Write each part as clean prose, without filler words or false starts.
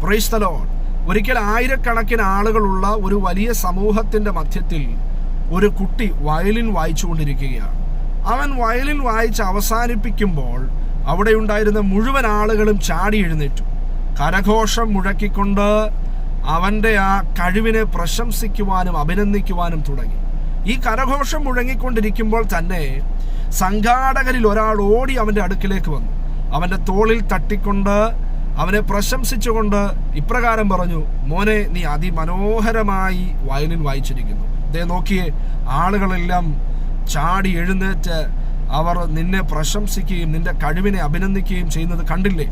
Praise the Lord. ഒരിക്കൽ ആയിരക്കണക്കിന് ആളുകളുള്ള ഒരു വലിയ സമൂഹത്തിന്റെ മധ്യത്തിൽ ഒരു കുട്ടി വയലിൻ വായിച്ചുകൊണ്ടിരിക്കുകയാണ്. അവൻ വയലിൻ വായിച്ച് അവസാനിപ്പിക്കുമ്പോൾ അവിടെ ഉണ്ടായിരുന്ന മുഴുവൻ ആളുകളും ചാടി എഴുന്നേറ്റു, കരഘോഷം മുഴക്കിക്കൊണ്ട് അവൻ്റെ ആ കഴിവിനെ പ്രശംസിക്കുവാനും അഭിനന്ദിക്കുവാനും തുടങ്ങി. ഈ കരഘോഷം മുഴങ്ങിക്കൊണ്ടിരിക്കുമ്പോൾ തന്നെ സംഘാടകരിൽ ഒരാൾ ഓടി അവൻ്റെ അടുക്കിലേക്ക് വന്നു. അവൻ്റെ തോളിൽ തട്ടിക്കൊണ്ട് അവനെ പ്രശംസിച്ചുകൊണ്ട് ഇപ്രകാരം പറഞ്ഞു, മോനെ, നീ അതിമനോഹരമായി വയലിൻ വായിച്ചിരിക്കുന്നു. ദേ നോക്കിയേ, ആളുകളെല്ലാം ചാടി എഴുന്നേറ്റ് അവർ നിന്നെ പ്രശംസിക്കുകയും നിന്റെ കഴിവിനെ അഭിനന്ദിക്കുകയും ചെയ്യുന്നത് കണ്ടില്ലേ?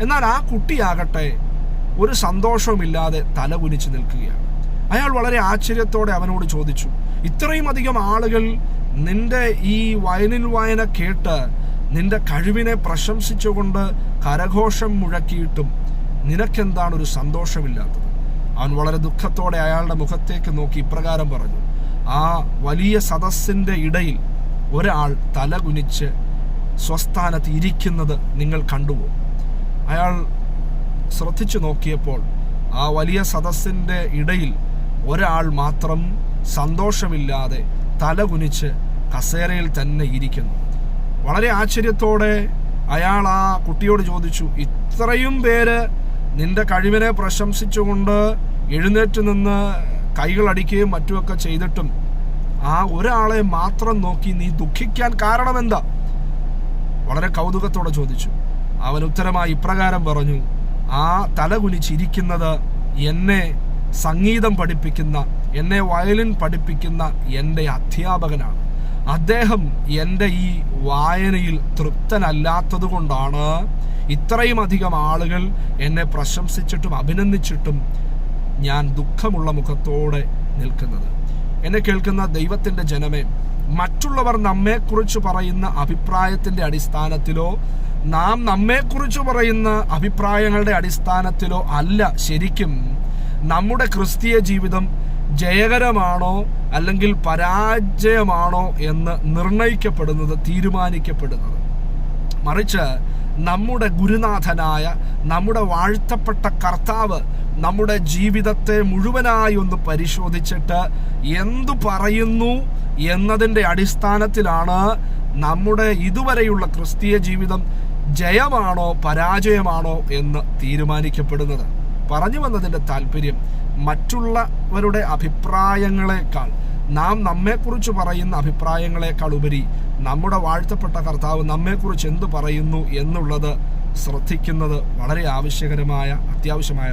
എന്നാൽ ആ കുട്ടിയാകട്ടെ ഒരു സന്തോഷവുമില്ലാതെ തല കുനിച്ച് നിൽക്കുകയാണ്. അയാൾ വളരെ ആശ്ചര്യത്തോടെ അവനോട് ചോദിച്ചു, ഇത്രയും അധികം ആളുകൾ നിന്റെ ഈ വയലിൻ വായന കേട്ട് നിന്റെ കഴിവിനെ പ്രശംസിച്ചുകൊണ്ട് കരഘോഷം മുഴക്കിയിട്ടും നിനക്കെന്താണ് ഒരു സന്തോഷമില്ലാത്തത്? അവൻ വളരെ ദുഃഖത്തോടെ അയാളുടെ മുഖത്തേക്ക് നോക്കി ഇപ്രകാരം പറഞ്ഞു, ആ വലിയ സദസ്സിൻ്റെ ഇടയിൽ ഒരാൾ തല കുനിച്ച് സ്വസ്ഥാനത്ത് ഇരിക്കുന്നത് നിങ്ങൾ കണ്ടുവോ? അയാൾ ശ്രദ്ധിച്ചു നോക്കിയപ്പോൾ ആ വലിയ സദസ്സിൻ്റെ ഇടയിൽ ഒരാൾ മാത്രം സന്തോഷമില്ലാതെ തല കുനിച്ച് കസേരയിൽ തന്നെ ഇരിക്കുന്നു. വളരെ ആശ്ചര്യത്തോടെ അയാൾ ആ കുട്ടിയോട് ചോദിച്ചു, ഇത്രയും പേര് നിന്റെ കഴിവിനെ പ്രശംസിച്ചുകൊണ്ട് എഴുന്നേറ്റ് നിന്ന് കൈകളടിക്കുകയും മറ്റുമൊക്കെ ചെയ്തിട്ടും ആ ഒരാളെ മാത്രം നോക്കി നീ ദുഃഖിക്കാൻ കാരണമെന്താ? വളരെ കൗതുകത്തോടെ ചോദിച്ചു. അവൻ ഉത്തരമായി ഇപ്രകാരം പറഞ്ഞു, ആ തല കുനിച്ചിരിക്കുന്നത് എന്നെ സംഗീതം പഠിപ്പിക്കുന്ന, എന്നെ വയലിൻ പഠിപ്പിക്കുന്ന എൻ്റെ അധ്യാപകനാണ്. അദ്ദേഹം എൻ്റെ ഈ വായനയിൽ തൃപ്തനല്ലാത്തത് കൊണ്ടാണ് ഇത്രയും അധികം ആളുകൾ എന്നെ പ്രശംസിച്ചിട്ടും അഭിനന്ദിച്ചിട്ടും ഞാൻ ദുഃഖമുള്ള മുഖത്തോടെ നിൽക്കുന്നത്. എന്നെ കേൾക്കുന്ന ദൈവത്തിൻ്റെ ജനമേ, മറ്റുള്ളവർ നമ്മെക്കുറിച്ച് പറയുന്ന അഭിപ്രായത്തിൻ്റെ അടിസ്ഥാനത്തിലോ നാം നമ്മെക്കുറിച്ച് പറയുന്ന അഭിപ്രായങ്ങളുടെ അടിസ്ഥാനത്തിലോ അല്ല ശരിക്കും നമ്മുടെ ക്രിസ്തീയ ജീവിതം ജയകരമാണോ അല്ലെങ്കിൽ പരാജയമാണോ എന്ന് നിർണയിക്കപ്പെടുന്നത്, തീരുമാനിക്കപ്പെടുന്നത്. മറിച്ച് നമ്മുടെ ഗുരുനാഥനായ, നമ്മുടെ വാഴ്ത്തപ്പെട്ട കർത്താവ് നമ്മുടെ ജീവിതത്തെ മുഴുവനായി ഒന്ന് പരിശോധിച്ചിട്ട് എന്തു പറയുന്നു എന്നതിൻ്റെ അടിസ്ഥാനത്തിലാണ് നമ്മുടെ ഇതുവരെയുള്ള ക്രിസ്തീയ ജീവിതം ജയമാണോ പരാജയമാണോ എന്ന് തീരുമാനിക്കപ്പെടുന്നത്. പറഞ്ഞു വന്നതിൻ്റെ താല്പര്യം, മറ്റുള്ളവരുടെ അഭിപ്രായങ്ങളെക്കാൾ, നാം നമ്മെക്കുറിച്ച് പറയുന്ന അഭിപ്രായങ്ങളെക്കാൾ ഉപരി നമ്മുടെ വാഴ്ത്തപ്പെട്ട കർത്താവ് നമ്മെക്കുറിച്ച് എന്തു പറയുന്നു എന്നുള്ളത് ശ്രദ്ധിക്കുന്നത് വളരെ ആവശ്യകരമായ, അത്യാവശ്യമായ